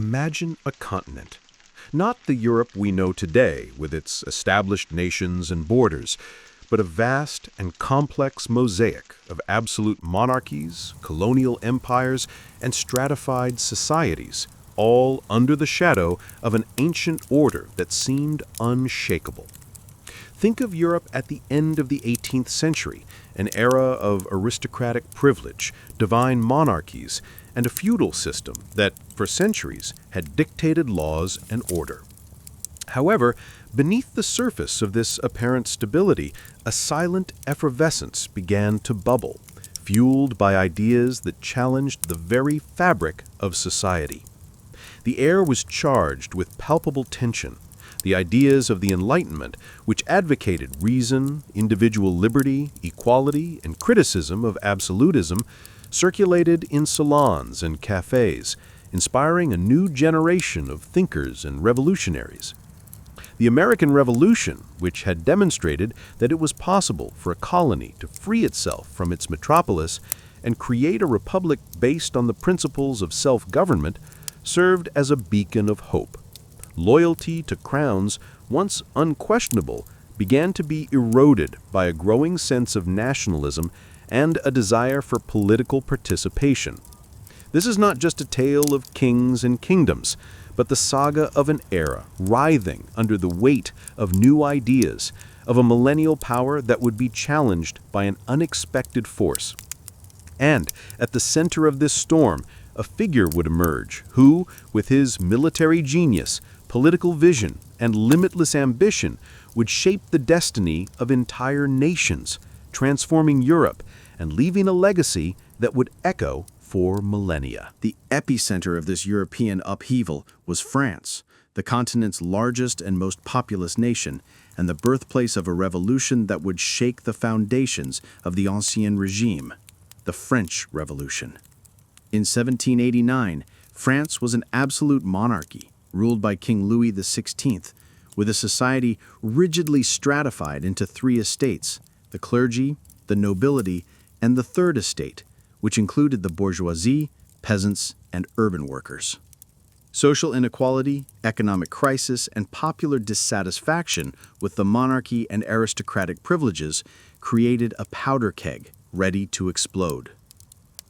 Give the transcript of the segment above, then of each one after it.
Imagine a continent. Not the Europe we know today, with its established nations and borders, but a vast and complex mosaic of absolute monarchies, colonial empires, and stratified societies, all under the shadow of an ancient order that seemed unshakable. Think of Europe at the end of the 18th century, an era of aristocratic privilege, divine monarchies, and a feudal system that, for centuries, had dictated laws and order. However, beneath the surface of this apparent stability, a silent effervescence began to bubble, fueled by ideas that challenged the very fabric of society. The air was charged with palpable tension. The ideas of the Enlightenment, which advocated reason, individual liberty, equality, and criticism of absolutism, circulated in salons and cafes, inspiring a new generation of thinkers and revolutionaries. The American Revolution, which had demonstrated that it was possible for a colony to free itself from its metropolis and create a republic based on the principles of self-government, served as a beacon of hope. Loyalty to crowns, once unquestionable, began to be eroded by a growing sense of nationalism and a desire for political participation. This is not just a tale of kings and kingdoms, but the saga of an era writhing under the weight of new ideas, of a millennial power that would be challenged by an unexpected force. And at the center of this storm, a figure would emerge who, with his military genius, political vision, and limitless ambition, would shape the destiny of entire nations, transforming Europe and leaving a legacy that would echo for millennia. The epicenter of this European upheaval was France, the continent's largest and most populous nation, and the birthplace of a revolution that would shake the foundations of the Ancien Regime, the French Revolution. In 1789, France was an absolute monarchy, ruled by King Louis XVI, with a society rigidly stratified into three estates: the clergy, the nobility, and the third estate, which included the bourgeoisie, peasants, and urban workers. Social inequality, economic crisis, and popular dissatisfaction with the monarchy and aristocratic privileges created a powder keg ready to explode.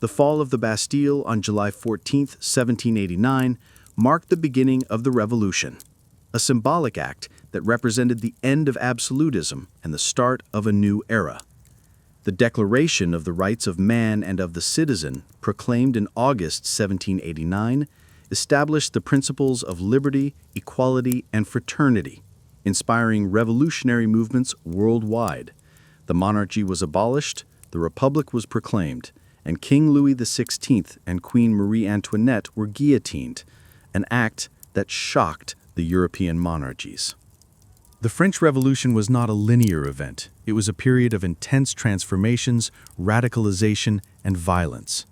The fall of the Bastille on July 14, 1789, marked the beginning of the Revolution, a symbolic act that represented the end of absolutism and the start of a new era. The Declaration of the Rights of Man and of the Citizen, proclaimed in August 1789, established the principles of liberty, equality, and fraternity, inspiring revolutionary movements worldwide. The monarchy was abolished, the Republic was proclaimed, and King Louis XVI and Queen Marie Antoinette were guillotined, an act that shocked the European monarchies. The French Revolution was not a linear event. It was a period of intense transformations, radicalization, and violence.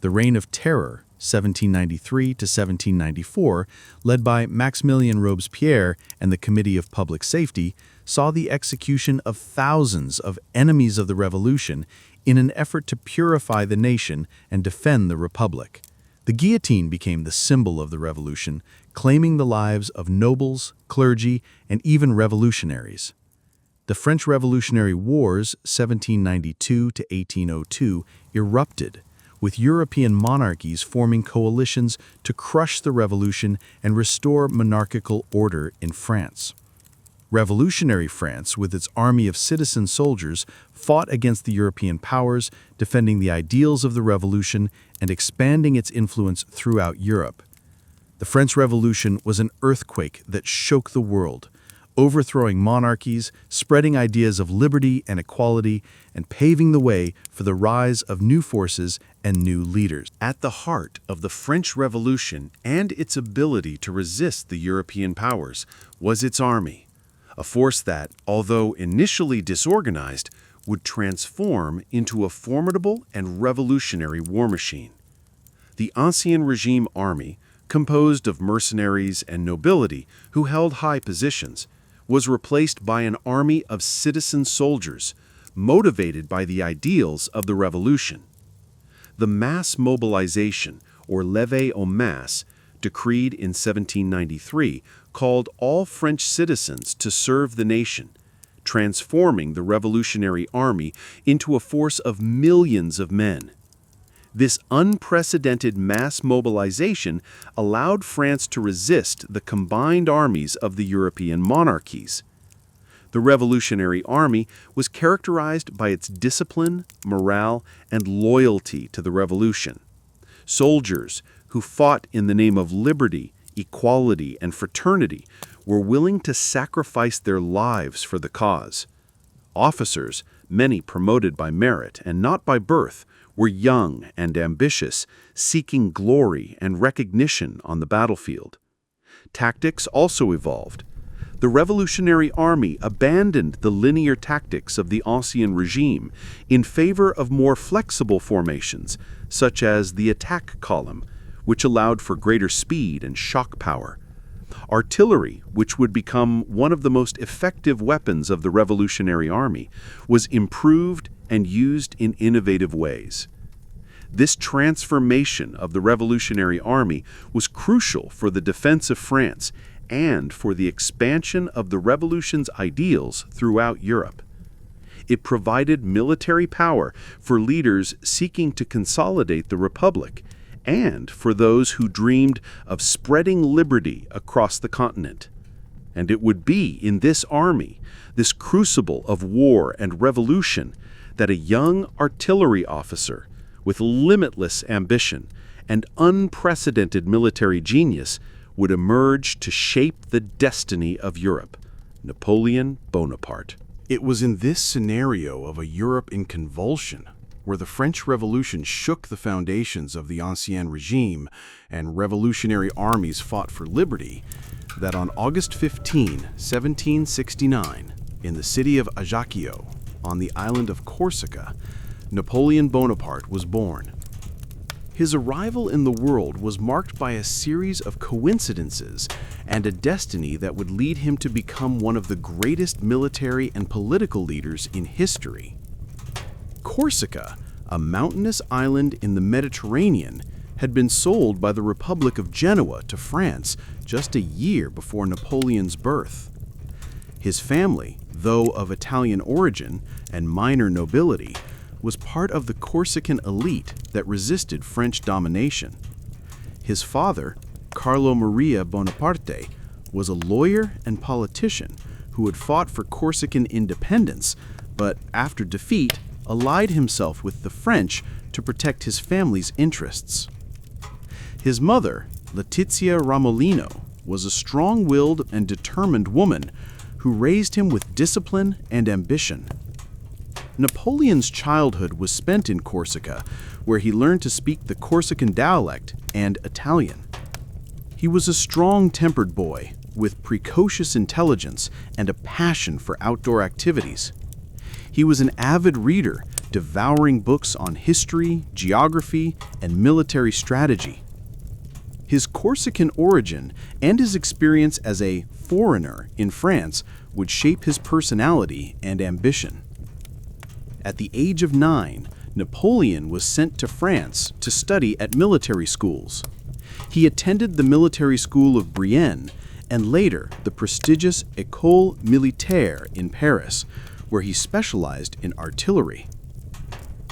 The Reign of Terror, 1793 to 1794, led by Maximilien Robespierre and the Committee of Public Safety, saw the execution of thousands of enemies of the revolution in an effort to purify the nation and defend the Republic. The guillotine became the symbol of the revolution, claiming the lives of nobles, clergy, and even revolutionaries. The French Revolutionary Wars, 1792 to 1802, erupted, with European monarchies forming coalitions to crush the revolution and restore monarchical order in France. Revolutionary France, with its army of citizen soldiers, fought against the European powers, defending the ideals of the revolution and expanding its influence throughout Europe. The French Revolution was an earthquake that shook the world, overthrowing monarchies, spreading ideas of liberty and equality, and paving the way for the rise of new forces and new leaders. At the heart of the French Revolution and its ability to resist the European powers was its army, a force that, although initially disorganized, would transform into a formidable and revolutionary war machine. The Ancien Regime army, composed of mercenaries and nobility who held high positions, was replaced by an army of citizen soldiers, motivated by the ideals of the revolution. The mass mobilization, or levée en masse, decreed in 1793, called all French citizens to serve the nation, transforming the Revolutionary Army into a force of millions of men. This unprecedented mass mobilization allowed France to resist the combined armies of the European monarchies. The Revolutionary Army was characterized by its discipline, morale, and loyalty to the revolution. Soldiers who fought in the name of liberty, equality, and fraternity were willing to sacrifice their lives for the cause. Officers, many promoted by merit and not by birth, were young and ambitious, seeking glory and recognition on the battlefield. Tactics also evolved. The Revolutionary Army abandoned the linear tactics of the Ancien regime in favor of more flexible formations, such as the attack column, which allowed for greater speed and shock power. Artillery, which would become one of the most effective weapons of the Revolutionary Army, was improved and used in innovative ways. This transformation of the Revolutionary Army was crucial for the defense of France and for the expansion of the revolution's ideals throughout Europe. It provided military power for leaders seeking to consolidate the Republic and for those who dreamed of spreading liberty across the continent. And it would be in this army, this crucible of war and revolution, that a young artillery officer with limitless ambition and unprecedented military genius would emerge to shape the destiny of Europe, Napoleon Bonaparte. It was in this scenario of a Europe in convulsion, where the French Revolution shook the foundations of the Ancien regime and revolutionary armies fought for liberty, that on August 15, 1769, in the city of Ajaccio, on the island of Corsica, Napoleon Bonaparte was born. His arrival in the world was marked by a series of coincidences and a destiny that would lead him to become one of the greatest military and political leaders in history. Corsica, a mountainous island in the Mediterranean, had been sold by the Republic of Genoa to France just a year before Napoleon's birth. His family, though of Italian origin and minor nobility, was part of the Corsican elite that resisted French domination. His father, Carlo Maria Bonaparte, was a lawyer and politician who had fought for Corsican independence, but after defeat, allied himself with the French to protect his family's interests. His mother, Letizia Ramolino, was a strong-willed and determined woman who raised him with discipline and ambition. Napoleon's childhood was spent in Corsica, where he learned to speak the Corsican dialect and Italian. He was a strong-tempered boy with precocious intelligence and a passion for outdoor activities. He was an avid reader, devouring books on history, geography, and military strategy. His Corsican origin and his experience as a foreigner in France would shape his personality and ambition. At the age of 9, Napoleon was sent to France to study at military schools. He attended the military school of Brienne and later the prestigious École Militaire in Paris, where he specialized in artillery.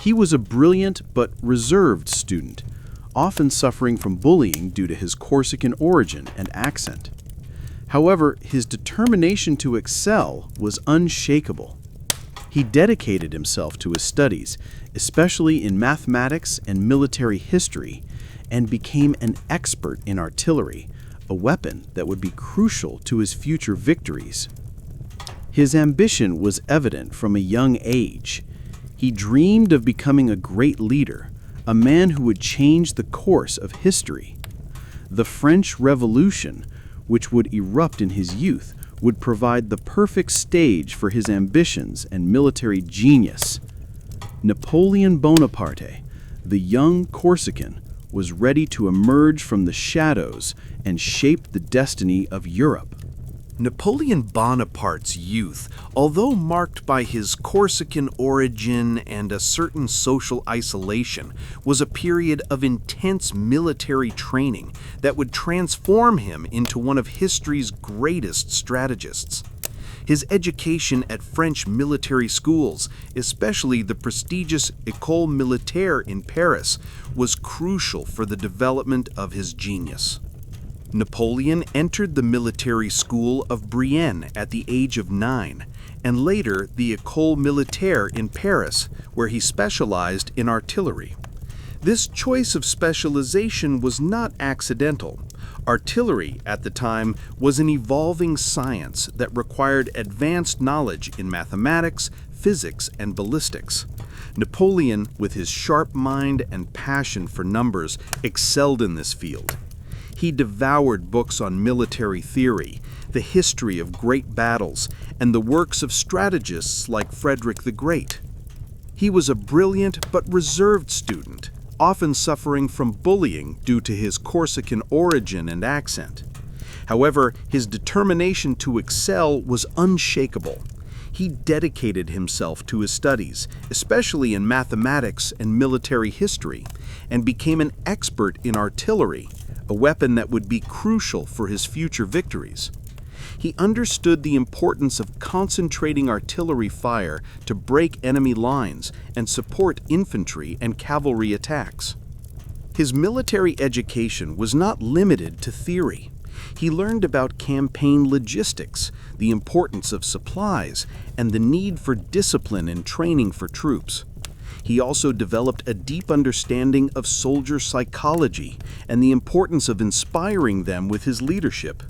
He was a brilliant but reserved student, often suffering from bullying due to his Corsican origin and accent. However, his determination to excel was unshakable. He dedicated himself to his studies, especially in mathematics and military history, and became an expert in artillery, a weapon that would be crucial to his future victories. His ambition was evident from a young age. He dreamed of becoming a great leader, a man who would change the course of history. The French Revolution, which would erupt in his youth, would provide the perfect stage for his ambitions and military genius. Napoleon Bonaparte, the young Corsican, was ready to emerge from the shadows and shape the destiny of Europe. Napoleon Bonaparte's youth, although marked by his Corsican origin and a certain social isolation, was a period of intense military training that would transform him into one of history's greatest strategists. His education at French military schools, especially the prestigious École Militaire in Paris, was crucial for the development of his genius. Napoleon entered the military school of Brienne at the age of 9, and later the École Militaire in Paris, where he specialized in artillery. This choice of specialization was not accidental. Artillery, at the time, was an evolving science that required advanced knowledge in mathematics, physics, and ballistics. Napoleon, with his sharp mind and passion for numbers, excelled in this field. He devoured books on military theory, the history of great battles, and the works of strategists like Frederick the Great. He was a brilliant but reserved student, often suffering from bullying due to his Corsican origin and accent. However, his determination to excel was unshakable. He dedicated himself to his studies, especially in mathematics and military history, and became an expert in artillery, a weapon that would be crucial for his future victories. He understood the importance of concentrating artillery fire to break enemy lines and support infantry and cavalry attacks. His military education was not limited to theory. He learned about campaign logistics, the importance of supplies, and the need for discipline and training for troops. He also developed a deep understanding of soldier psychology and the importance of inspiring them with his leadership.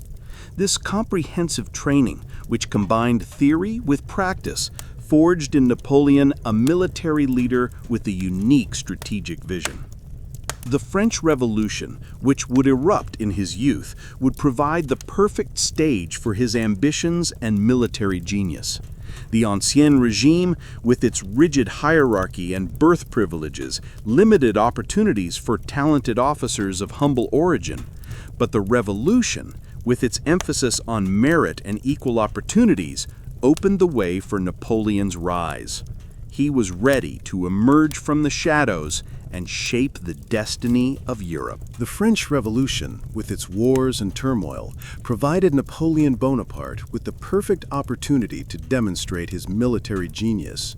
This comprehensive training, which combined theory with practice, forged in Napoleon a military leader with a unique strategic vision. The French Revolution, which would erupt in his youth, would provide the perfect stage for his ambitions and military genius. The Ancien Regime, with its rigid hierarchy and birth privileges, limited opportunities for talented officers of humble origin. But the Revolution, with its emphasis on merit and equal opportunities, opened the way for Napoleon's rise. He was ready to emerge from the shadows and shape the destiny of Europe. The French Revolution, with its wars and turmoil, provided Napoleon Bonaparte with the perfect opportunity to demonstrate his military genius.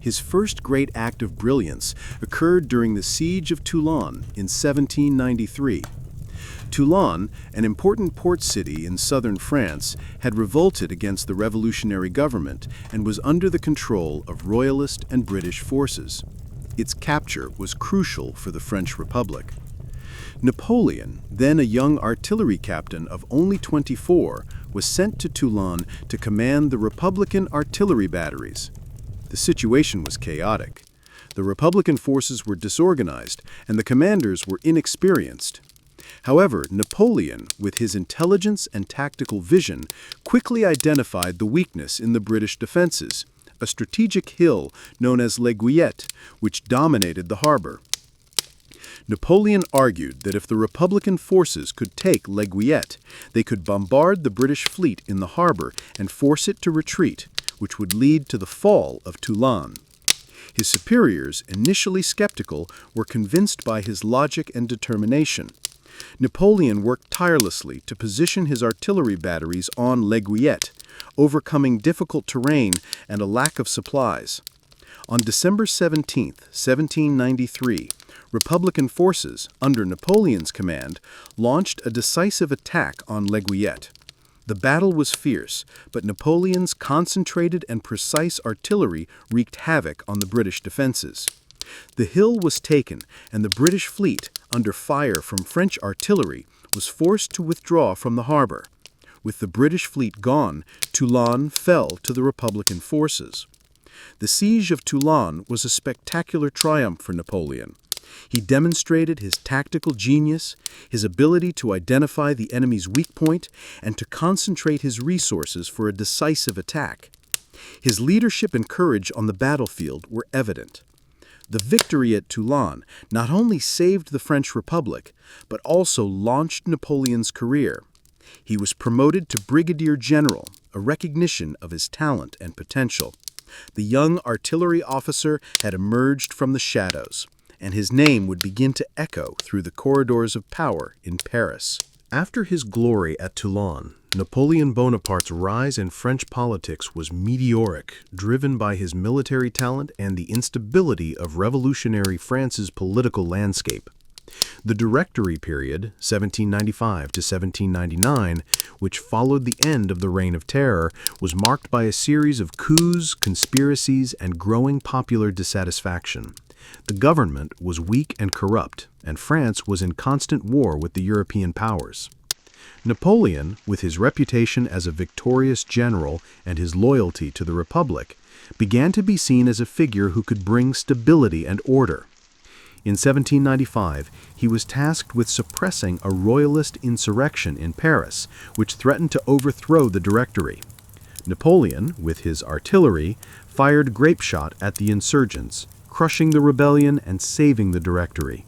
His first great act of brilliance occurred during the Siege of Toulon in 1793. Toulon, an important port city in southern France, had revolted against the revolutionary government and was under the control of Royalist and British forces. Its capture was crucial for the French Republic. Napoleon, then a young artillery captain of only 24, was sent to Toulon to command the Republican artillery batteries. The situation was chaotic. The Republican forces were disorganized, and the commanders were inexperienced. However, Napoleon, with his intelligence and tactical vision, quickly identified the weakness in the British defenses, a strategic hill known as l'Aiguillette, which dominated the harbor. Napoleon argued that if the Republican forces could take l'Aiguillette, they could bombard the British fleet in the harbor and force it to retreat, which would lead to the fall of Toulon. His superiors, initially skeptical, were convinced by his logic and determination. Napoleon worked tirelessly to position his artillery batteries on l'Aiguillette, overcoming difficult terrain and a lack of supplies. On December 17, 1793, Republican forces, under Napoleon's command, launched a decisive attack on l'Aiguillette. The battle was fierce, but Napoleon's concentrated and precise artillery wreaked havoc on the British defenses. The hill was taken, and the British fleet, under fire from French artillery, was forced to withdraw from the harbor. With the British fleet gone, Toulon fell to the Republican forces. The siege of Toulon was a spectacular triumph for Napoleon. He demonstrated his tactical genius, his ability to identify the enemy's weak point, and to concentrate his resources for a decisive attack. His leadership and courage on the battlefield were evident. The victory at Toulon not only saved the French Republic, but also launched Napoleon's career. He was promoted to brigadier general, a recognition of his talent and potential. The young artillery officer had emerged from the shadows, and his name would begin to echo through the corridors of power in Paris. After his glory at Toulon, Napoleon Bonaparte's rise in French politics was meteoric, driven by his military talent and the instability of revolutionary France's political landscape. The Directory period, 1795 to 1799, which followed the end of the Reign of Terror, was marked by a series of coups, conspiracies, and growing popular dissatisfaction. The government was weak and corrupt, and France was in constant war with the European powers. Napoleon, with his reputation as a victorious general and his loyalty to the Republic, began to be seen as a figure who could bring stability and order. In 1795, he was tasked with suppressing a royalist insurrection in Paris, which threatened to overthrow the Directory. Napoleon, with his artillery, fired grapeshot at the insurgents, crushing the rebellion and saving the Directory.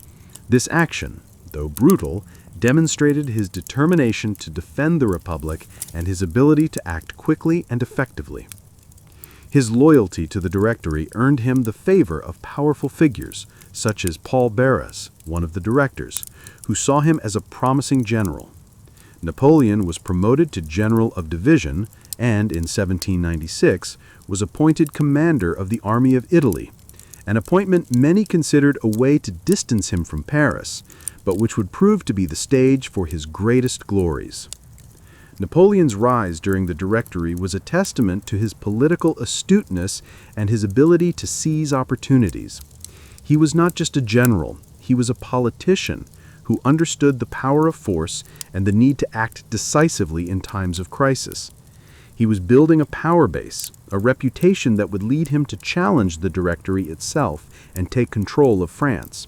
This action, though brutal, demonstrated his determination to defend the Republic and his ability to act quickly and effectively. His loyalty to the Directory earned him the favor of powerful figures, such as Paul Barras, one of the directors, who saw him as a promising general. Napoleon was promoted to General of Division and, in 1796, was appointed commander of the Army of Italy, an appointment many considered a way to distance him from Paris, but which would prove to be the stage for his greatest glories. Napoleon's rise during the Directory was a testament to his political astuteness and his ability to seize opportunities. He was not just a general, he was a politician who understood the power of force and the need to act decisively in times of crisis. He was building a power base, a reputation that would lead him to challenge the Directory itself and take control of France.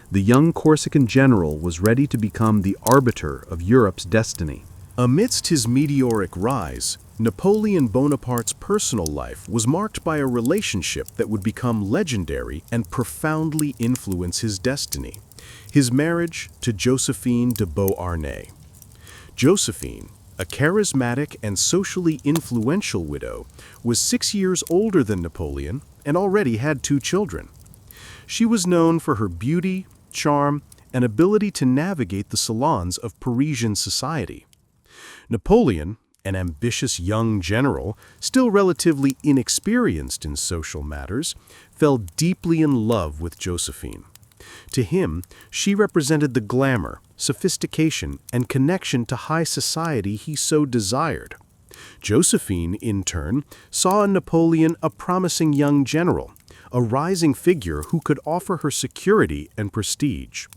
The young Corsican general was ready to become the arbiter of Europe's destiny. Amidst his meteoric rise, Napoleon Bonaparte's personal life was marked by a relationship that would become legendary and profoundly influence his destiny: his marriage to Josephine de Beauharnais. Josephine, a charismatic and socially influential widow, was 6 years older than Napoleon and already had 2 children. She was known for her beauty, charm, and ability to navigate the salons of Parisian society. Napoleon, an ambitious young general, still relatively inexperienced in social matters, fell deeply in love with Josephine. To him, she represented the glamour, sophistication, and connection to high society he so desired. Josephine, in turn, saw in Napoleon a promising young general, a rising figure who could offer her security and prestige.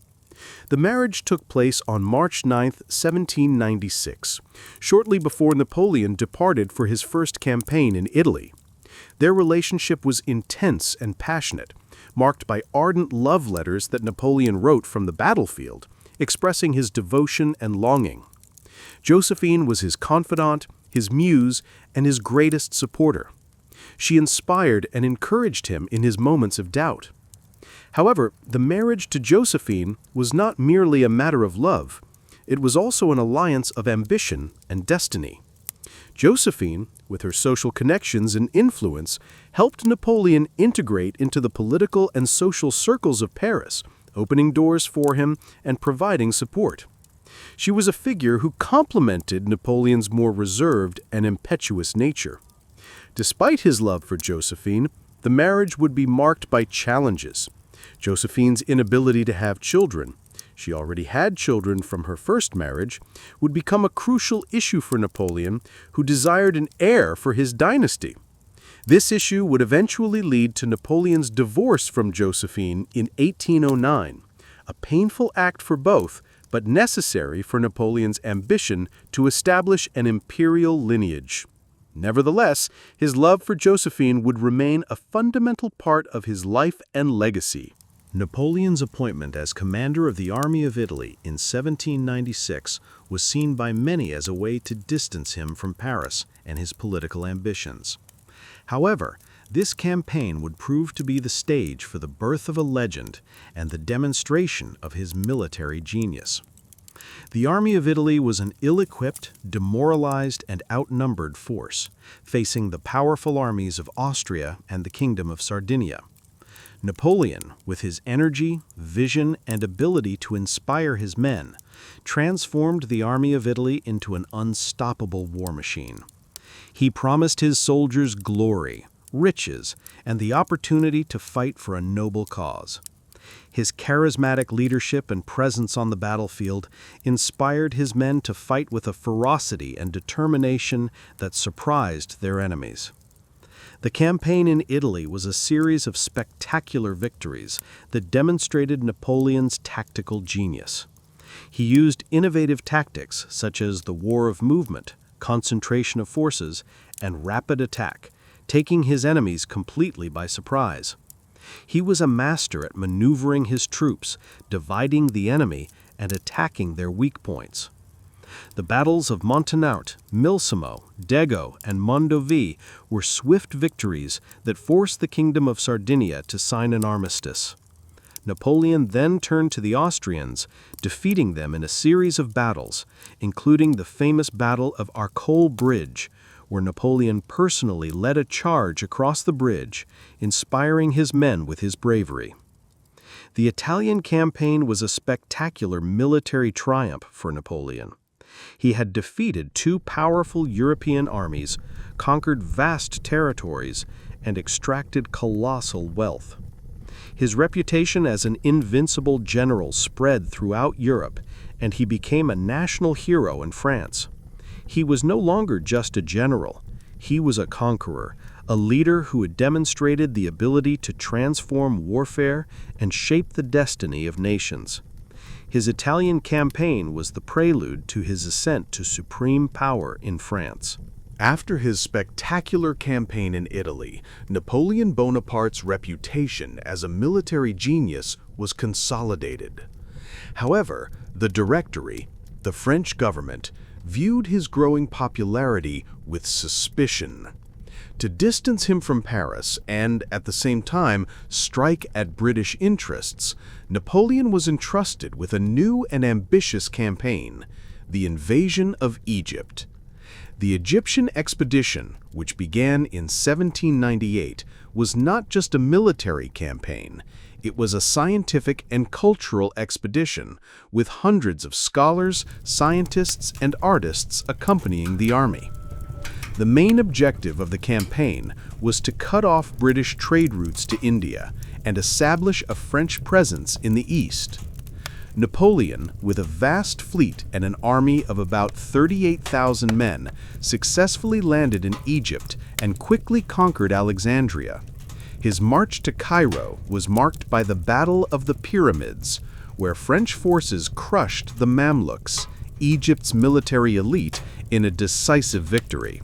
The marriage took place on March 9, 1796, shortly before Napoleon departed for his first campaign in Italy. Their relationship was intense and passionate, marked by ardent love letters that Napoleon wrote from the battlefield, expressing his devotion and longing. Josephine was his confidant, his muse, and his greatest supporter. She inspired and encouraged him in his moments of doubt. However, the marriage to Josephine was not merely a matter of love. It was also an alliance of ambition and destiny. Josephine, with her social connections and influence, helped Napoleon integrate into the political and social circles of Paris, opening doors for him and providing support. She was a figure who complemented Napoleon's more reserved and impetuous nature. Despite his love for Josephine, the marriage would be marked by challenges. Josephine's inability to have children, she already had children from her first marriage, would become a crucial issue for Napoleon, who desired an heir for his dynasty. This issue would eventually lead to Napoleon's divorce from Josephine in 1809, a painful act for both, but necessary for Napoleon's ambition to establish an imperial lineage. Nevertheless, his love for Josephine would remain a fundamental part of his life and legacy. Napoleon's appointment as commander of the Army of Italy in 1796 was seen by many as a way to distance him from Paris and his political ambitions. However, this campaign would prove to be the stage for the birth of a legend and the demonstration of his military genius. The army of Italy was an ill-equipped, demoralized, and outnumbered force, facing the powerful armies of Austria and the Kingdom of Sardinia. Napoleon, with his energy, vision, and ability to inspire his men, transformed the army of Italy into an unstoppable war machine. He promised his soldiers glory, riches, and the opportunity to fight for a noble cause. His charismatic leadership and presence on the battlefield inspired his men to fight with a ferocity and determination that surprised their enemies. The campaign in Italy was a series of spectacular victories that demonstrated Napoleon's tactical genius. He used innovative tactics such as the war of movement, concentration of forces, and rapid attack, taking his enemies completely by surprise. He was a master at maneuvering his troops, dividing the enemy, and attacking their weak points. The battles of Montagnard, Milsimo, Dego, and Mondovì were swift victories that forced the Kingdom of Sardinia to sign an armistice. Napoleon then turned to the Austrians, defeating them in a series of battles, including the famous Battle of Arcole Bridge, where Napoleon personally led a charge across the bridge, inspiring his men with his bravery. The Italian campaign was a spectacular military triumph for Napoleon. He had defeated two powerful European armies, conquered vast territories, and extracted colossal wealth. His reputation as an invincible general spread throughout Europe, and he became a national hero in France. He was no longer just a general. He was a conqueror, a leader who had demonstrated the ability to transform warfare and shape the destiny of nations. His Italian campaign was the prelude to his ascent to supreme power in France. After his spectacular campaign in Italy, Napoleon Bonaparte's reputation as a military genius was consolidated. However, the Directory, the French government, viewed his growing popularity with suspicion. To distance him from Paris and, at the same time, strike at British interests, Napoleon was entrusted with a new and ambitious campaign, the invasion of Egypt. The Egyptian expedition, which began in 1798, was not just a military campaign. It was a scientific and cultural expedition, with hundreds of scholars, scientists, and artists accompanying the army. The main objective of the campaign was to cut off British trade routes to India and establish a French presence in the East. Napoleon, with a vast fleet and an army of about 38,000 men, successfully landed in Egypt and quickly conquered Alexandria. His march to Cairo was marked by the Battle of the Pyramids, where French forces crushed the Mamluks, Egypt's military elite, in a decisive victory.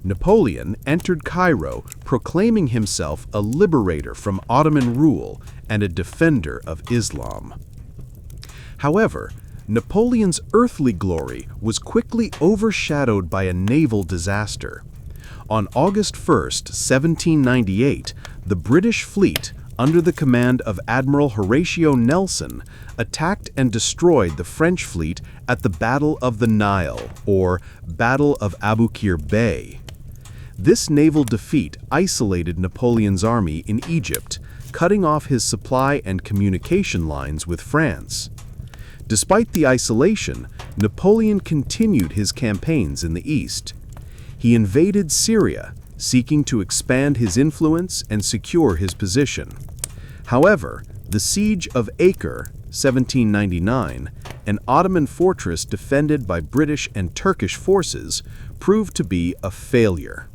Napoleon entered Cairo proclaiming himself a liberator from Ottoman rule and a defender of Islam. However, Napoleon's earthly glory was quickly overshadowed by a naval disaster. On August 1, 1798, the British fleet, under the command of Admiral Horatio Nelson, attacked and destroyed the French fleet at the Battle of the Nile, or Battle of Aboukir Bay. This naval defeat isolated Napoleon's army in Egypt, cutting off his supply and communication lines with France. Despite the isolation, Napoleon continued his campaigns in the East. He invaded Syria, seeking to expand his influence and secure his position. However, the Siege of Acre, 1799, an Ottoman fortress defended by British and Turkish forces, proved to be a failure.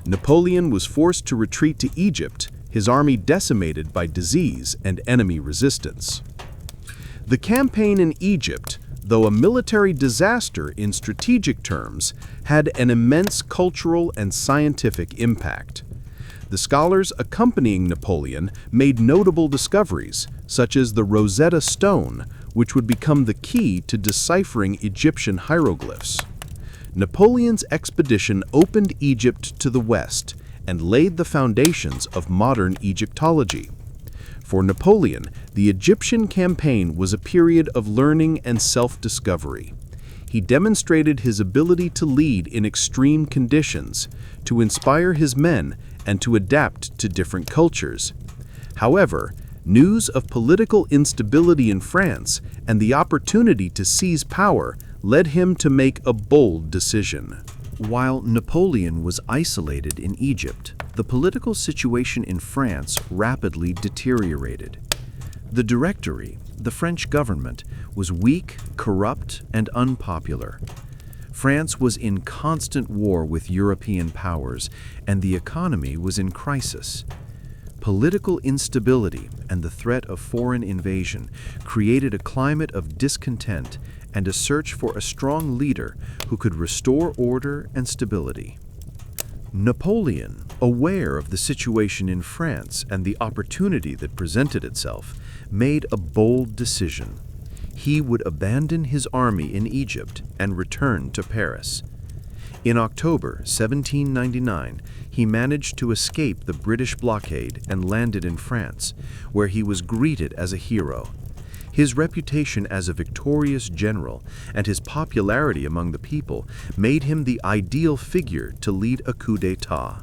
Napoleon was forced to retreat to Egypt, his army decimated by disease and enemy resistance. The campaign in Egypt, though a military disaster in strategic terms, had an immense cultural and scientific impact. The scholars accompanying Napoleon made notable discoveries, such as the Rosetta Stone, which would become the key to deciphering Egyptian hieroglyphs. Napoleon's expedition opened Egypt to the West and laid the foundations of modern Egyptology. For Napoleon, the Egyptian campaign was a period of learning and self-discovery. He demonstrated his ability to lead in extreme conditions, to inspire his men, and to adapt to different cultures. However, news of political instability in France and the opportunity to seize power led him to make a bold decision. While Napoleon was isolated in Egypt, the political situation in France rapidly deteriorated. The Directory, the French government, was weak, corrupt, and unpopular. France was in constant war with European powers, and the economy was in crisis. Political instability and the threat of foreign invasion created a climate of discontent and a search for a strong leader who could restore order and stability. Napoleon, aware of the situation in France and the opportunity that presented itself, made a bold decision. He would abandon his army in Egypt and return to Paris. In October 1799, he managed to escape the British blockade and landed in France, where he was greeted as a hero. His reputation as a victorious general and his popularity among the people made him the ideal figure to lead a coup d'état.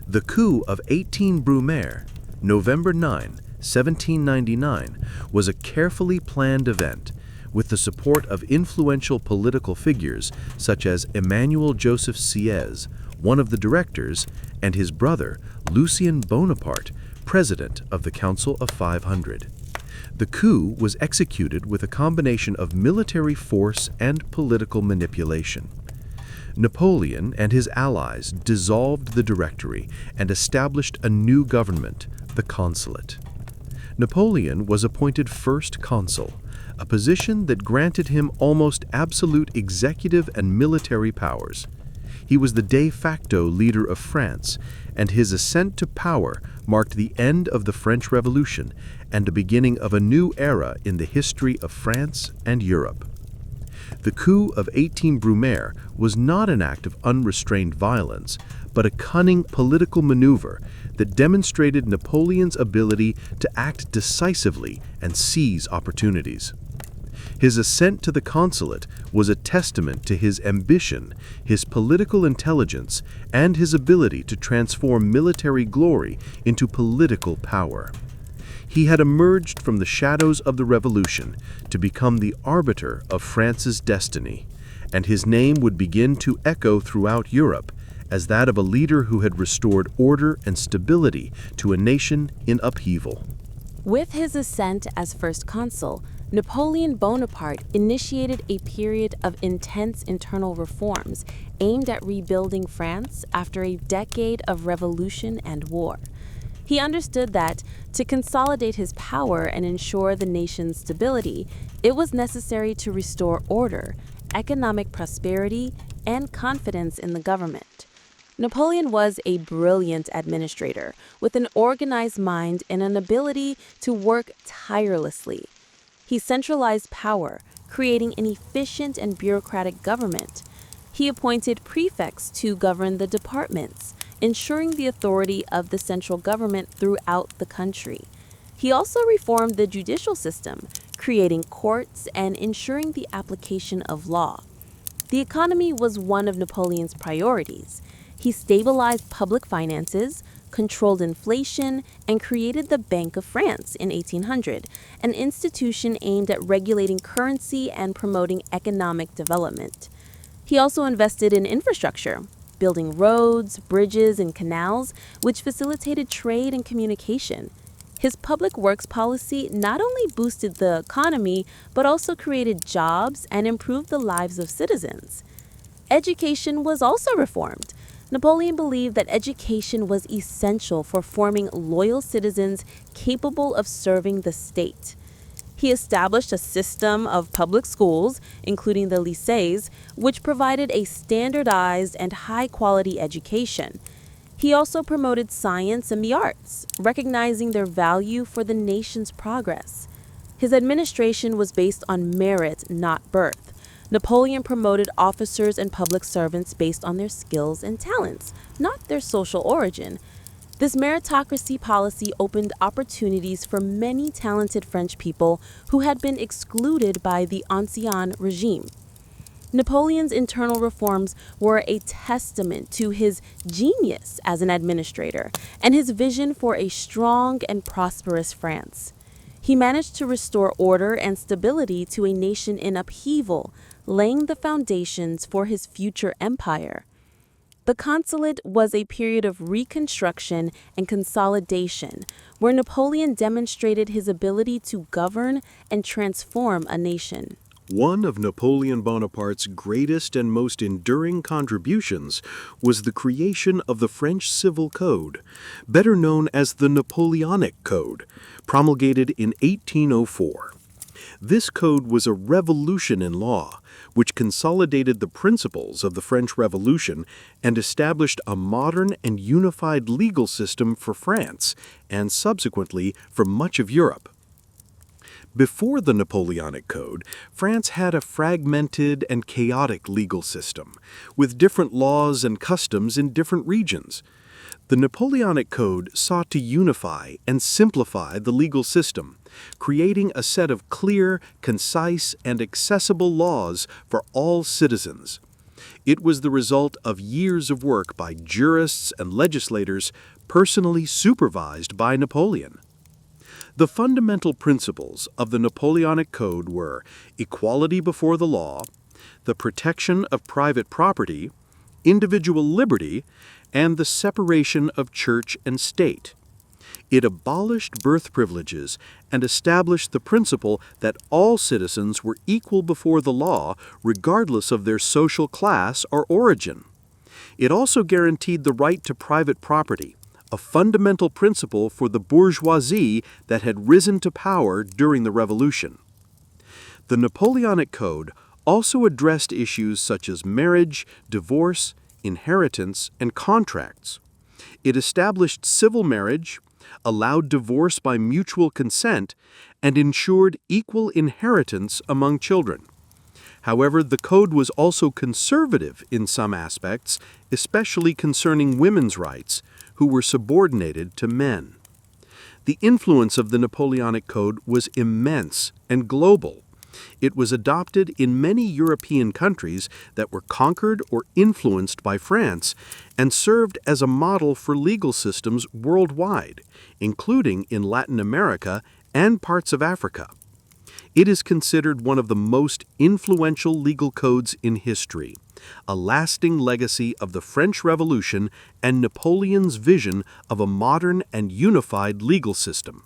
The coup of 18 Brumaire, November 9, 1799, was a carefully planned event, with the support of influential political figures such as Emmanuel Joseph Sieyès, one of the directors, and his brother, Lucien Bonaparte, president of the Council of 500. The coup was executed with a combination of military force and political manipulation. Napoleon and his allies dissolved the Directory and established a new government, the Consulate. Napoleon was appointed First Consul, a position that granted him almost absolute executive and military powers. He was the de facto leader of France, and his ascent to power marked the end of the French Revolution and the beginning of a new era in the history of France and Europe. The coup of 18 Brumaire was not an act of unrestrained violence, but a cunning political maneuver that demonstrated Napoleon's ability to act decisively and seize opportunities. His ascent to the consulate was a testament to his ambition, his political intelligence, and his ability to transform military glory into political power. He had emerged from the shadows of the revolution to become the arbiter of France's destiny, and his name would begin to echo throughout Europe as that of a leader who had restored order and stability to a nation in upheaval. With his ascent as first consul, Napoleon Bonaparte initiated a period of intense internal reforms aimed at rebuilding France after a decade of revolution and war. He understood that, to consolidate his power and ensure the nation's stability, it was necessary to restore order, economic prosperity, and confidence in the government. Napoleon was a brilliant administrator with an organized mind and an ability to work tirelessly. He centralized power, creating an efficient and bureaucratic government. He appointed prefects to govern the departments, ensuring the authority of the central government throughout the country. He also reformed the judicial system, creating courts and ensuring the application of law. The economy was one of Napoleon's priorities. He stabilized public finances, controlled inflation, and created the Bank of France in 1800, an institution aimed at regulating currency and promoting economic development. He also invested in infrastructure, building roads, bridges, and canals, which facilitated trade and communication. His public works policy not only boosted the economy, but also created jobs and improved the lives of citizens. Education was also reformed. Napoleon believed that education was essential for forming loyal citizens capable of serving the state. He established a system of public schools, including the lycées, which provided a standardized and high-quality education. He also promoted science and the arts, recognizing their value for the nation's progress. His administration was based on merit, not birth. Napoleon promoted officers and public servants based on their skills and talents, not their social origin. This meritocracy policy opened opportunities for many talented French people who had been excluded by the Ancien regime. Napoleon's internal reforms were a testament to his genius as an administrator and his vision for a strong and prosperous France. He managed to restore order and stability to a nation in upheaval, laying the foundations for his future empire. The Consulate was a period of reconstruction and consolidation, where Napoleon demonstrated his ability to govern and transform a nation. One of Napoleon Bonaparte's greatest and most enduring contributions was the creation of the French Civil Code, better known as the Napoleonic Code, promulgated in 1804. This code was a revolution in law, which consolidated the principles of the French Revolution and established a modern and unified legal system for France and subsequently for much of Europe. Before the Napoleonic Code, France had a fragmented and chaotic legal system, with different laws and customs in different regions. The Napoleonic Code sought to unify and simplify the legal system, creating a set of clear, concise, and accessible laws for all citizens. It was the result of years of work by jurists and legislators, personally supervised by Napoleon. The fundamental principles of the Napoleonic Code were equality before the law, the protection of private property, individual liberty, and the separation of church and state. It abolished birth privileges and established the principle that all citizens were equal before the law regardless of their social class or origin. It also guaranteed the right to private property, a fundamental principle for the bourgeoisie that had risen to power during the Revolution. The Napoleonic Code also addressed issues such as marriage, divorce, inheritance, and contracts. It established civil marriage, allowed divorce by mutual consent, and ensured equal inheritance among children. However, the code was also conservative in some aspects, especially concerning women's rights, who were subordinated to men. The influence of the Napoleonic Code was immense and global. It was adopted in many European countries that were conquered or influenced by France and served as a model for legal systems worldwide, including in Latin America and parts of Africa. It is considered one of the most influential legal codes in history, a lasting legacy of the French Revolution and Napoleon's vision of a modern and unified legal system.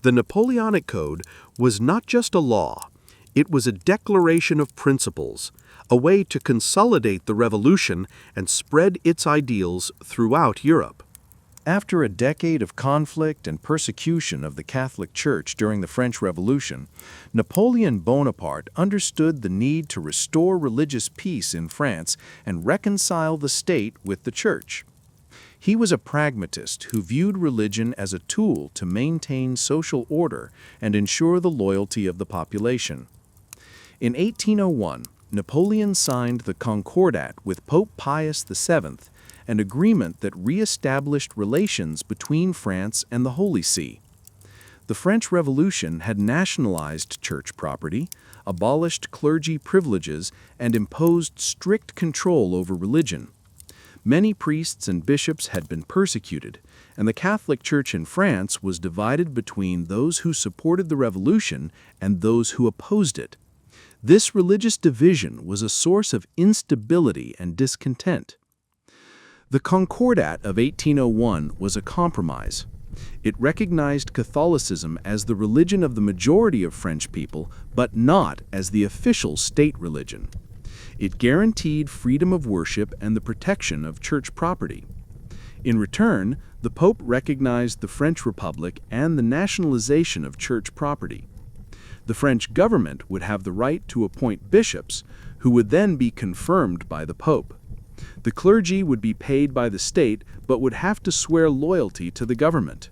The Napoleonic Code was not just a law, it was a declaration of principles, a way to consolidate the revolution and spread its ideals throughout Europe. After a decade of conflict and persecution of the Catholic Church during the French Revolution, Napoleon Bonaparte understood the need to restore religious peace in France and reconcile the state with the Church. He was a pragmatist who viewed religion as a tool to maintain social order and ensure the loyalty of the population. In 1801, Napoleon signed the Concordat with Pope Pius VII, an agreement that re-established relations between France and the Holy See. The French Revolution had nationalized church property, abolished clergy privileges, and imposed strict control over religion. Many priests and bishops had been persecuted, and the Catholic Church in France was divided between those who supported the revolution and those who opposed it. This religious division was a source of instability and discontent. The Concordat of 1801 was a compromise. It recognized Catholicism as the religion of the majority of French people, but not as the official state religion. It guaranteed freedom of worship and the protection of church property. In return, the Pope recognized the French Republic and the nationalization of church property. The French government would have the right to appoint bishops, who would then be confirmed by the Pope. The clergy would be paid by the state but would have to swear loyalty to the government.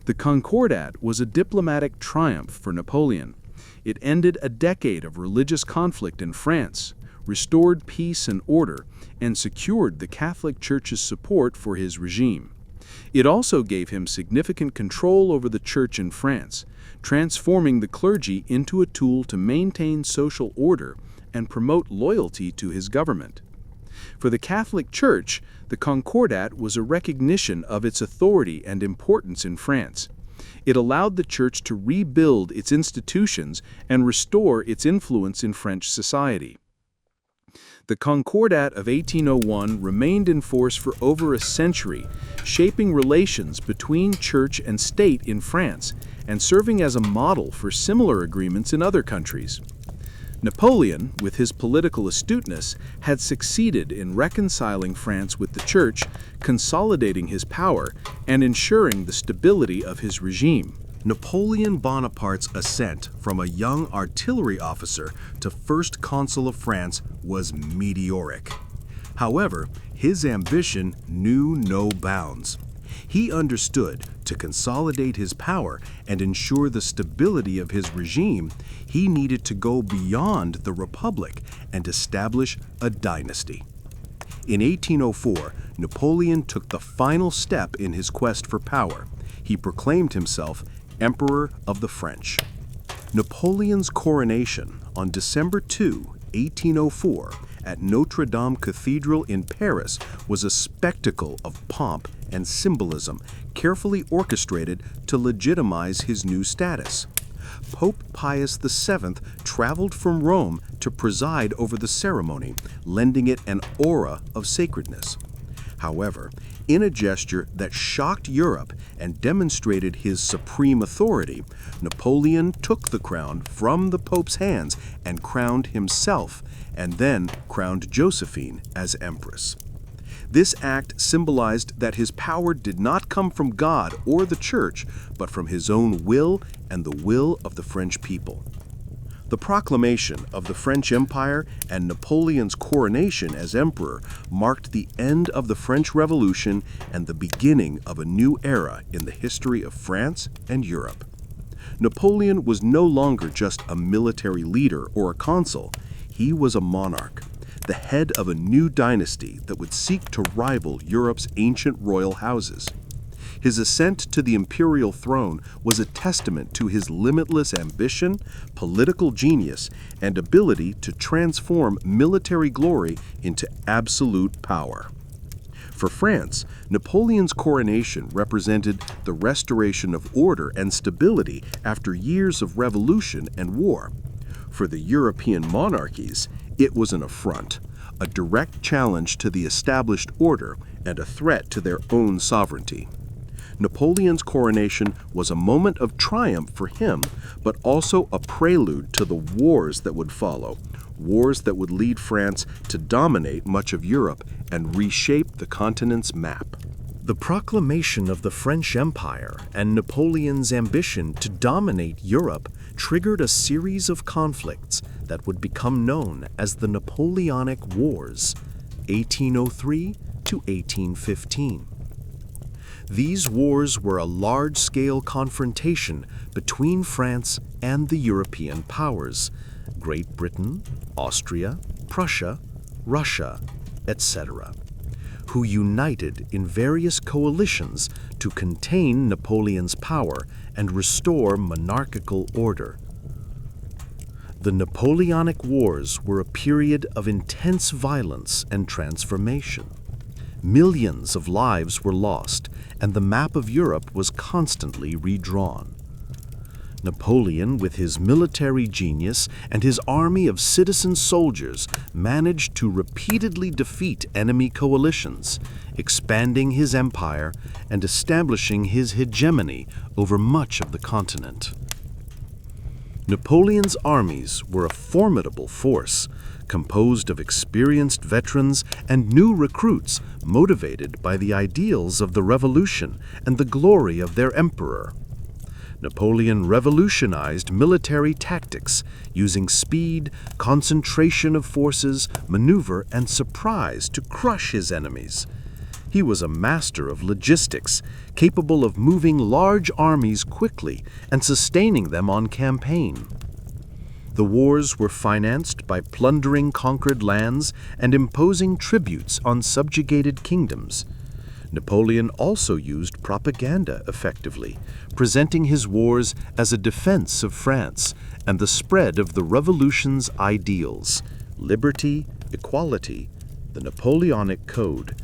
The Concordat was a diplomatic triumph for Napoleon. It ended a decade of religious conflict in France, restored peace and order, and secured the Catholic Church's support for his regime. It also gave him significant control over the church in France, transforming the clergy into a tool to maintain social order and promote loyalty to his government. For the Catholic Church, the Concordat was a recognition of its authority and importance in France. It allowed the Church to rebuild its institutions and restore its influence in French society. The Concordat of 1801 remained in force for over a century, shaping relations between church and state in France and serving as a model for similar agreements in other countries. Napoleon, with his political astuteness, had succeeded in reconciling France with the Church, consolidating his power, and ensuring the stability of his regime. Napoleon Bonaparte's ascent from a young artillery officer to first consul of France was meteoric. However, his ambition knew no bounds. He understood to consolidate his power and ensure the stability of his regime, he needed to go beyond the Republic and establish a dynasty. In 1804, Napoleon took the final step in his quest for power. He proclaimed himself Emperor of the French. Napoleon's coronation on December 2, 1804, at Notre Dame Cathedral in Paris was a spectacle of pomp and symbolism carefully orchestrated to legitimize his new status. Pope Pius VII traveled from Rome to preside over the ceremony, lending it an aura of sacredness. However, in a gesture that shocked Europe and demonstrated his supreme authority, Napoleon took the crown from the Pope's hands and crowned himself, and then crowned Josephine as empress. This act symbolized that his power did not come from God or the Church, but from his own will and the will of the French people. The proclamation of the French Empire and Napoleon's coronation as emperor marked the end of the French Revolution and the beginning of a new era in the history of France and Europe. Napoleon was no longer just a military leader or a consul. He was a monarch, the head of a new dynasty that would seek to rival Europe's ancient royal houses. His ascent to the imperial throne was a testament to his limitless ambition, political genius, and ability to transform military glory into absolute power. For France, Napoleon's coronation represented the restoration of order and stability after years of revolution and war. For the European monarchies, it was an affront, a direct challenge to the established order and a threat to their own sovereignty. Napoleon's coronation was a moment of triumph for him, but also a prelude to the wars that would follow, wars that would lead France to dominate much of Europe and reshape the continent's map. The proclamation of the French Empire and Napoleon's ambition to dominate Europe triggered a series of conflicts that would become known as the Napoleonic Wars, 1803 to 1815. These wars were a large-scale confrontation between France and the European powers, Great Britain, Austria, Prussia, Russia, etc., who united in various coalitions to contain Napoleon's power and restore monarchical order. The Napoleonic Wars were a period of intense violence and transformation. Millions of lives were lost, and the map of Europe was constantly redrawn. Napoleon, with his military genius and his army of citizen soldiers, managed to repeatedly defeat enemy coalitions, expanding his empire and establishing his hegemony over much of the continent. Napoleon's armies were a formidable force, composed of experienced veterans and new recruits motivated by the ideals of the Revolution and the glory of their emperor. Napoleon revolutionized military tactics, using speed, concentration of forces, maneuver, and surprise to crush his enemies. He was a master of logistics, capable of moving large armies quickly and sustaining them on campaign. The wars were financed by plundering conquered lands and imposing tributes on subjugated kingdoms. Napoleon also used propaganda effectively, presenting his wars as a defense of France and the spread of the revolution's ideals: liberty, equality, the Napoleonic Code,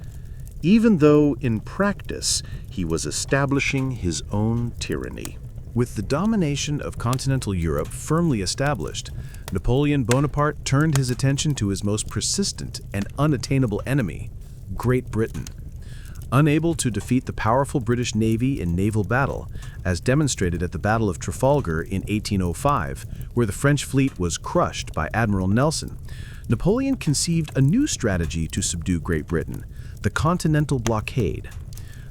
even though in practice he was establishing his own tyranny. With the domination of continental Europe firmly established, Napoleon Bonaparte turned his attention to his most persistent and unattainable enemy, Great Britain. Unable to defeat the powerful British Navy in naval battle, as demonstrated at the Battle of Trafalgar in 1805, where the French fleet was crushed by Admiral Nelson, Napoleon conceived a new strategy to subdue Great Britain: the Continental Blockade.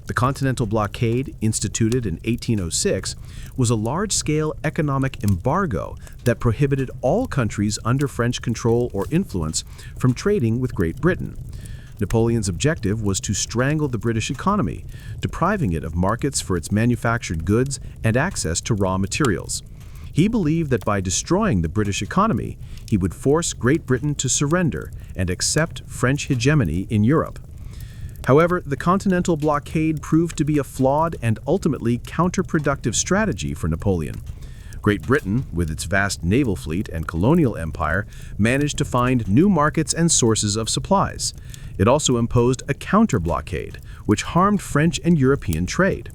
The Continental Blockade, instituted in 1806, was a large-scale economic embargo that prohibited all countries under French control or influence from trading with Great Britain. Napoleon's objective was to strangle the British economy, depriving it of markets for its manufactured goods and access to raw materials. He believed that by destroying the British economy, he would force Great Britain to surrender and accept French hegemony in Europe. However, the Continental Blockade proved to be a flawed and ultimately counterproductive strategy for Napoleon. Great Britain, with its vast naval fleet and colonial empire, managed to find new markets and sources of supplies. It also imposed a counter-blockade, which harmed French and European trade.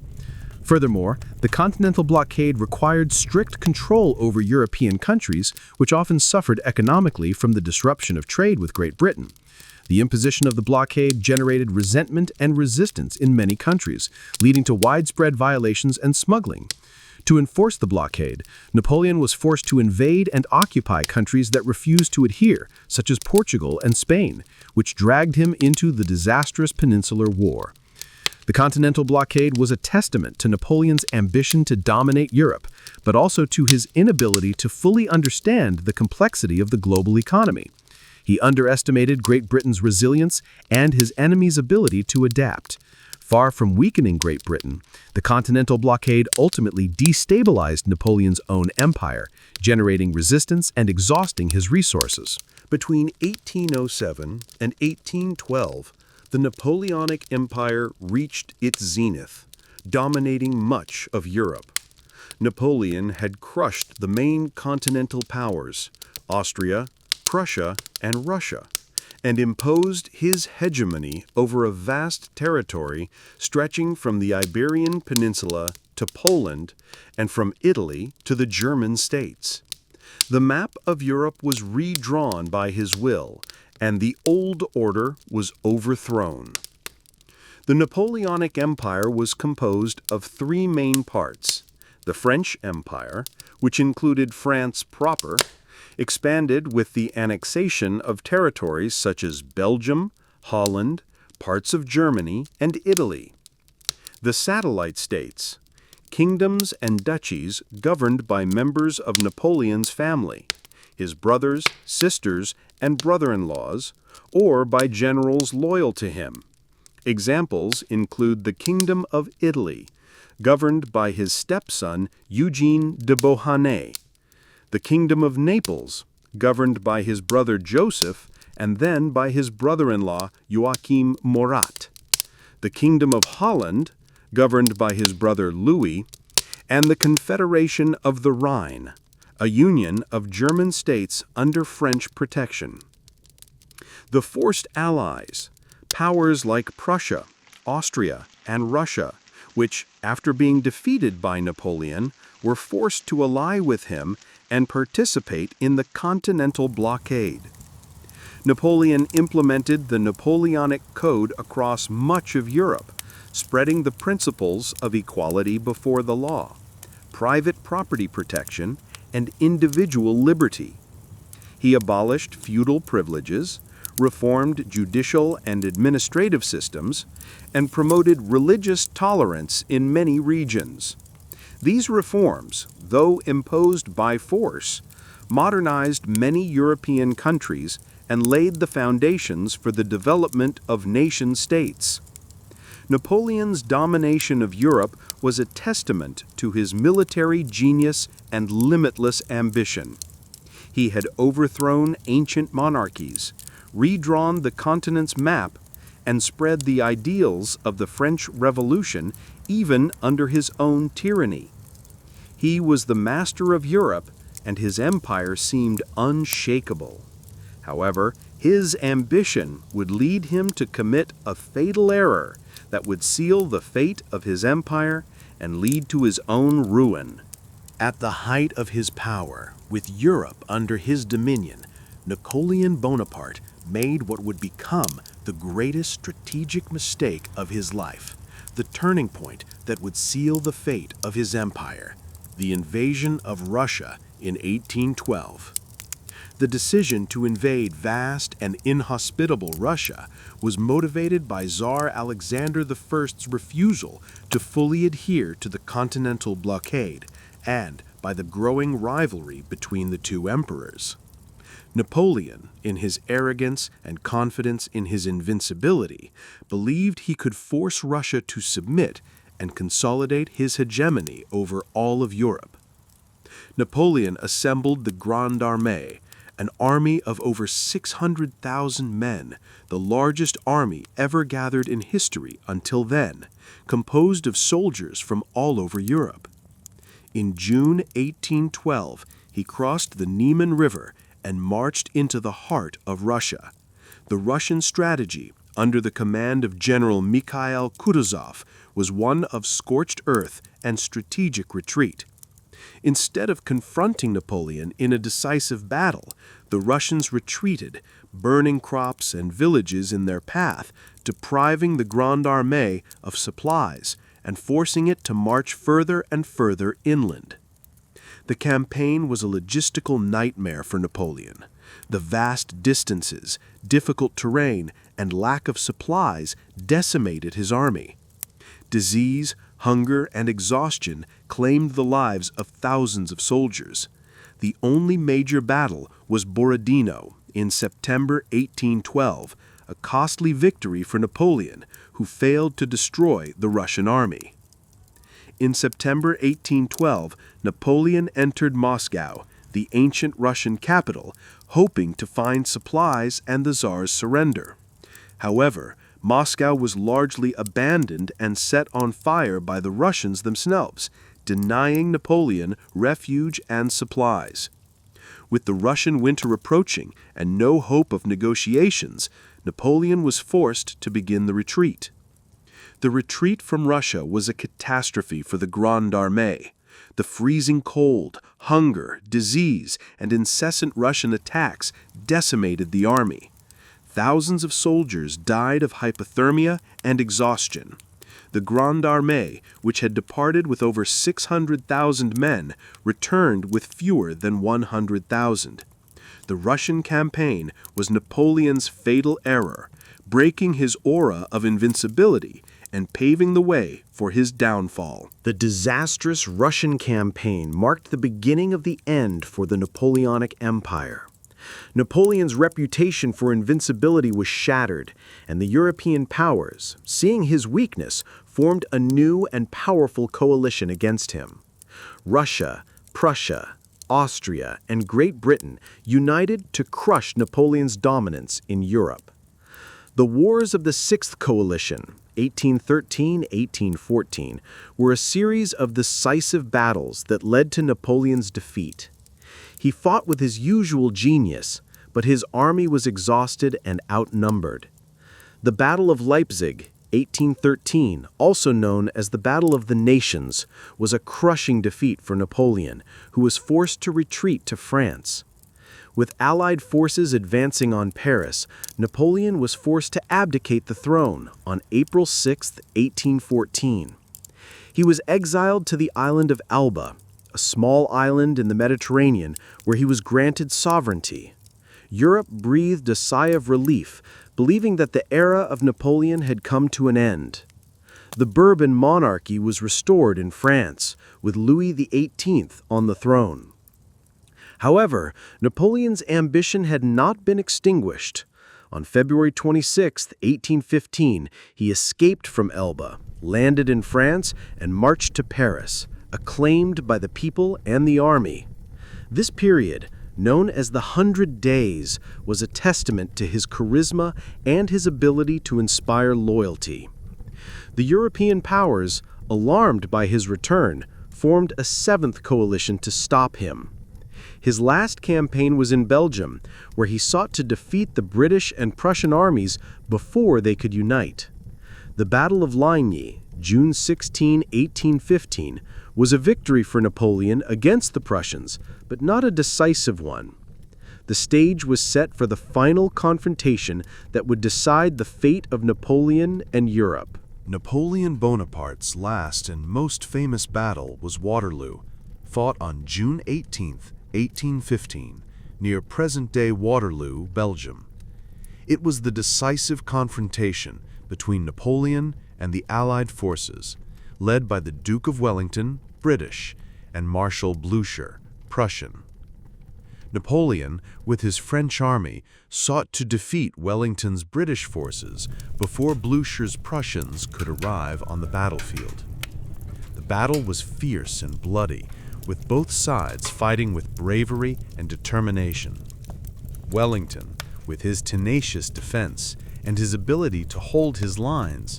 Furthermore, the Continental Blockade required strict control over European countries, which often suffered economically from the disruption of trade with Great Britain. The imposition of the blockade generated resentment and resistance in many countries, leading to widespread violations and smuggling. To enforce the blockade, Napoleon was forced to invade and occupy countries that refused to adhere, such as Portugal and Spain, which dragged him into the disastrous Peninsular War. The Continental Blockade was a testament to Napoleon's ambition to dominate Europe, but also to his inability to fully understand the complexity of the global economy. He underestimated Great Britain's resilience and his enemies' ability to adapt. Far from weakening Great Britain, the Continental Blockade ultimately destabilized Napoleon's own empire, generating resistance and exhausting his resources. Between 1807 and 1812, the Napoleonic Empire reached its zenith, dominating much of Europe. Napoleon had crushed the main continental powers, Austria, Prussia, and Russia, and imposed his hegemony over a vast territory stretching from the Iberian Peninsula to Poland and from Italy to the German states. The map of Europe was redrawn by his will, and the old order was overthrown. The Napoleonic Empire was composed of three main parts: the French Empire, which included France proper, expanded with the annexation of territories such as Belgium, Holland, parts of Germany, and Italy. The satellite states, kingdoms and duchies governed by members of Napoleon's family, his brothers, sisters, and brother-in-laws, or by generals loyal to him. Examples include the Kingdom of Italy, governed by his stepson Eugene de Beauharnais, the Kingdom of Naples, governed by his brother Joseph and then by his brother-in-law Joachim Murat, the Kingdom of Holland, governed by his brother Louis, and the Confederation of the Rhine, a union of German states under French protection. The forced allies, powers like Prussia, Austria, and Russia, which, after being defeated by Napoleon, were forced to ally with him and participate in the Continental Blockade. Napoleon implemented the Napoleonic Code across much of Europe, spreading the principles of equality before the law, private property protection, and individual liberty. He abolished feudal privileges, reformed judicial and administrative systems, and promoted religious tolerance in many regions. These reforms, though imposed by force, modernized many European countries and laid the foundations for the development of nation-states. Napoleon's domination of Europe was a testament to his military genius and limitless ambition. He had overthrown ancient monarchies, redrawn the continent's map, and spread the ideals of the French Revolution even under his own tyranny. He was the master of Europe, and his empire seemed unshakable. However, his ambition would lead him to commit a fatal error that would seal the fate of his empire and lead to his own ruin. At the height of his power, with Europe under his dominion, Napoleon Bonaparte made what would become the greatest strategic mistake of his life, the turning point that would seal the fate of his empire, the invasion of Russia in 1812. The decision to invade vast and inhospitable Russia was motivated by Tsar Alexander I's refusal to fully adhere to the continental blockade and by the growing rivalry between the two emperors. Napoleon, in his arrogance and confidence in his invincibility, believed he could force Russia to submit and consolidate his hegemony over all of Europe. Napoleon assembled the Grande Armée, an army of over 600,000 men, the largest army ever gathered in history until then, composed of soldiers from all over Europe. In June 1812, he crossed the Niemen River and marched into the heart of Russia. The Russian strategy, under the command of General Mikhail Kutuzov, was one of scorched earth and strategic retreat. Instead of confronting Napoleon in a decisive battle, the Russians retreated, burning crops and villages in their path, depriving the Grande Armée of supplies and forcing it to march further and further inland. The campaign was a logistical nightmare for Napoleon. The vast distances, difficult terrain, and lack of supplies decimated his army. Disease, hunger, and exhaustion claimed the lives of thousands of soldiers. The only major battle was Borodino in September 1812, a costly victory for Napoleon, who failed to destroy the Russian army. In September 1812, Napoleon entered Moscow, the ancient Russian capital, hoping to find supplies and the Tsar's surrender. However, Moscow was largely abandoned and set on fire by the Russians themselves, denying Napoleon refuge and supplies. With the Russian winter approaching and no hope of negotiations, Napoleon was forced to begin the retreat. The retreat from Russia was a catastrophe for the Grande Armée. The freezing cold, hunger, disease, and incessant Russian attacks decimated the army. Thousands of soldiers died of hypothermia and exhaustion. The Grande Armée, which had departed with over 600,000 men, returned with fewer than 100,000. The Russian campaign was Napoleon's fatal error, breaking his aura of invincibility and paving the way for his downfall. The disastrous Russian campaign marked the beginning of the end for the Napoleonic Empire. Napoleon's reputation for invincibility was shattered, and the European powers, seeing his weakness, formed a new and powerful coalition against him. Russia, Prussia, Austria, and Great Britain united to crush Napoleon's dominance in Europe. The Wars of the Sixth Coalition, 1813-1814, were a series of decisive battles that led to Napoleon's defeat. He fought with his usual genius, but his army was exhausted and outnumbered. The Battle of Leipzig, 1813, also known as the Battle of the Nations, was a crushing defeat for Napoleon, who was forced to retreat to France. With Allied forces advancing on Paris, Napoleon was forced to abdicate the throne on April 6, 1814. He was exiled to the island of Elba, a small island in the Mediterranean where he was granted sovereignty. Europe breathed a sigh of relief, believing that the era of Napoleon had come to an end. The Bourbon monarchy was restored in France, with Louis XVIII on the throne. However, Napoleon's ambition had not been extinguished. On February 26, 1815, he escaped from Elba, landed in France, and marched to Paris, acclaimed by the people and the army. This period, known as the 100 Days, was a testament to his charisma and his ability to inspire loyalty. The European powers, alarmed by his return, formed a seventh coalition to stop him. His last campaign was in Belgium, where he sought to defeat the British and Prussian armies before they could unite. The Battle of Ligny, June 16, 1815, was a victory for Napoleon against the Prussians, but not a decisive one. The stage was set for the final confrontation that would decide the fate of Napoleon and Europe. Napoleon Bonaparte's last and most famous battle was Waterloo, fought on June 18, 1815, near present-day Waterloo, Belgium. It was the decisive confrontation between Napoleon and the Allied forces, led by the Duke of Wellington, British, and Marshal Blucher, Prussian. Napoleon, with his French army, sought to defeat Wellington's British forces before Blucher's Prussians could arrive on the battlefield. The battle was fierce and bloody, with both sides fighting with bravery and determination. Wellington, with his tenacious defense and his ability to hold his lines,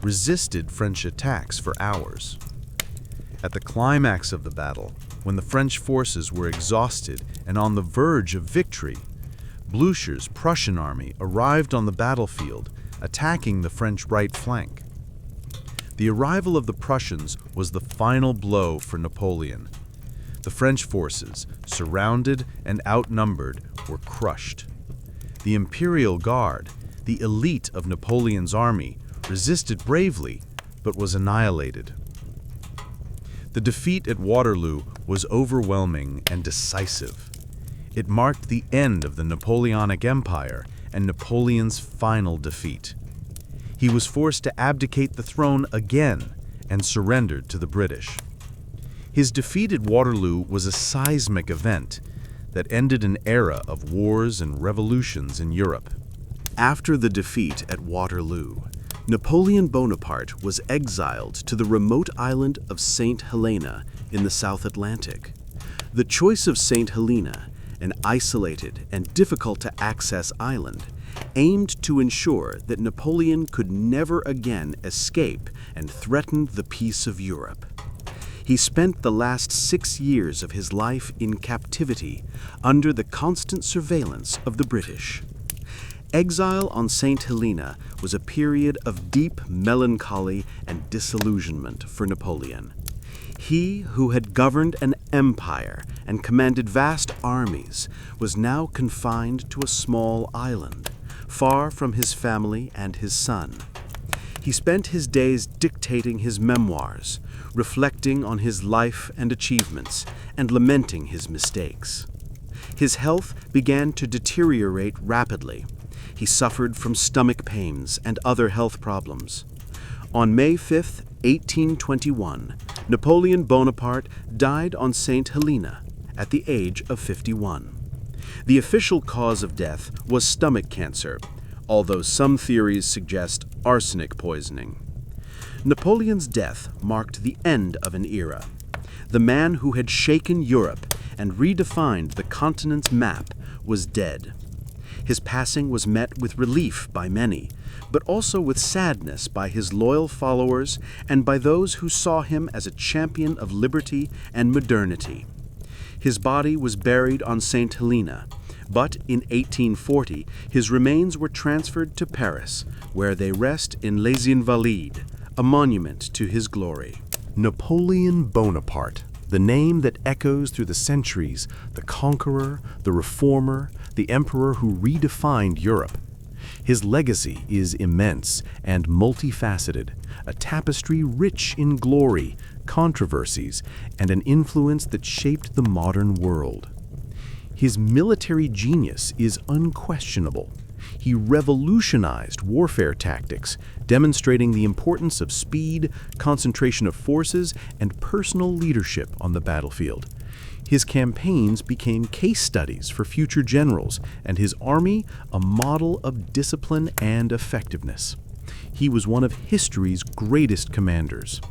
resisted French attacks for hours. At the climax of the battle, when the French forces were exhausted and on the verge of victory, Blucher's Prussian army arrived on the battlefield, attacking the French right flank. The arrival of the Prussians was the final blow for Napoleon. The French forces, surrounded and outnumbered, were crushed. The Imperial Guard, the elite of Napoleon's army, resisted bravely, but was annihilated. The defeat at Waterloo was overwhelming and decisive. It marked the end of the Napoleonic Empire and Napoleon's final defeat. He was forced to abdicate the throne again and surrendered to the British. His defeat at Waterloo was a seismic event that ended an era of wars and revolutions in Europe. After the defeat at Waterloo, Napoleon Bonaparte was exiled to the remote island of St. Helena in the South Atlantic. The choice of St. Helena, an isolated and difficult-to-access island, aimed to ensure that Napoleon could never again escape and threatened the peace of Europe. He spent the last 6 years of his life in captivity under the constant surveillance of the British. Exile on St. Helena was a period of deep melancholy and disillusionment for Napoleon. He, who had governed an empire and commanded vast armies, was now confined to a small island, far from his family and his son. He spent his days dictating his memoirs, reflecting on his life and achievements, and lamenting his mistakes. His health began to deteriorate rapidly. He suffered from stomach pains and other health problems. On May 5, 1821, Napoleon Bonaparte died on St. Helena at the age of 51. The official cause of death was stomach cancer, although some theories suggest arsenic poisoning. Napoleon's death marked the end of an era. The man who had shaken Europe and redefined the continent's map was dead. His passing was met with relief by many, but also with sadness by his loyal followers and by those who saw him as a champion of liberty and modernity. His body was buried on St. Helena, but in 1840 his remains were transferred to Paris, where they rest in Les Invalides, a monument to his glory. Napoleon Bonaparte, the name that echoes through the centuries, the conqueror, the reformer, the emperor who redefined Europe. His legacy is immense and multifaceted, a tapestry rich in glory, controversies, and an influence that shaped the modern world. His military genius is unquestionable. He revolutionized warfare tactics, demonstrating the importance of speed, concentration of forces, and personal leadership on the battlefield. His campaigns became case studies for future generals, and his army a model of discipline and effectiveness. He was one of history's greatest commanders.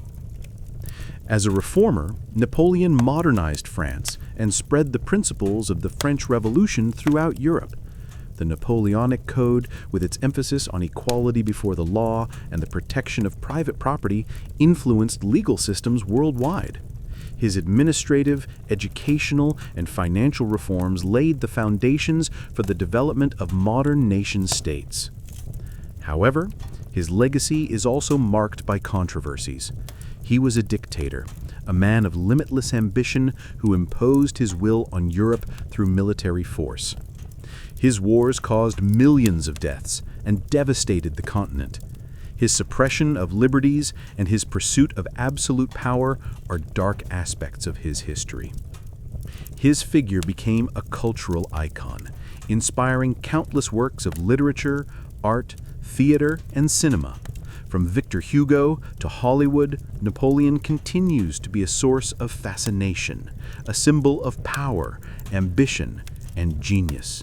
As a reformer, Napoleon modernized France and spread the principles of the French Revolution throughout Europe. The Napoleonic Code, with its emphasis on equality before the law and the protection of private property, influenced legal systems worldwide. His administrative, educational, and financial reforms laid the foundations for the development of modern nation-states. However, his legacy is also marked by controversies. He was a dictator, a man of limitless ambition who imposed his will on Europe through military force. His wars caused millions of deaths and devastated the continent. His suppression of liberties and his pursuit of absolute power are dark aspects of his history. His figure became a cultural icon, inspiring countless works of literature, art, theater, and cinema. From Victor Hugo to Hollywood, Napoleon continues to be a source of fascination, a symbol of power, ambition, and genius.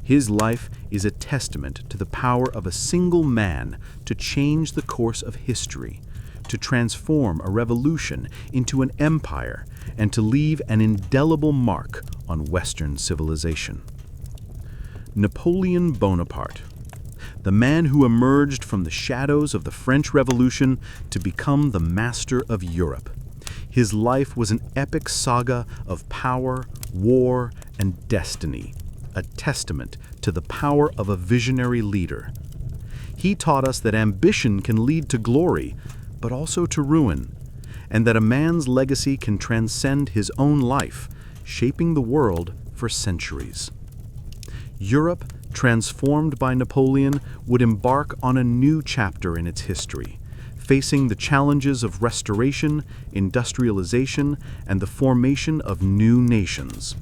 His life is a testament to the power of a single man to change the course of history, to transform a revolution into an empire, and to leave an indelible mark on Western civilization. Napoleon Bonaparte, the man who emerged from the shadows of the French Revolution to become the master of Europe. His life was an epic saga of power, war, and destiny, a testament to the power of a visionary leader. He taught us that ambition can lead to glory, but also to ruin, and that a man's legacy can transcend his own life, shaping the world for centuries. Europe, transformed by Napoleon, would embark on a new chapter in its history, facing the challenges of restoration, industrialization, and the formation of new nations.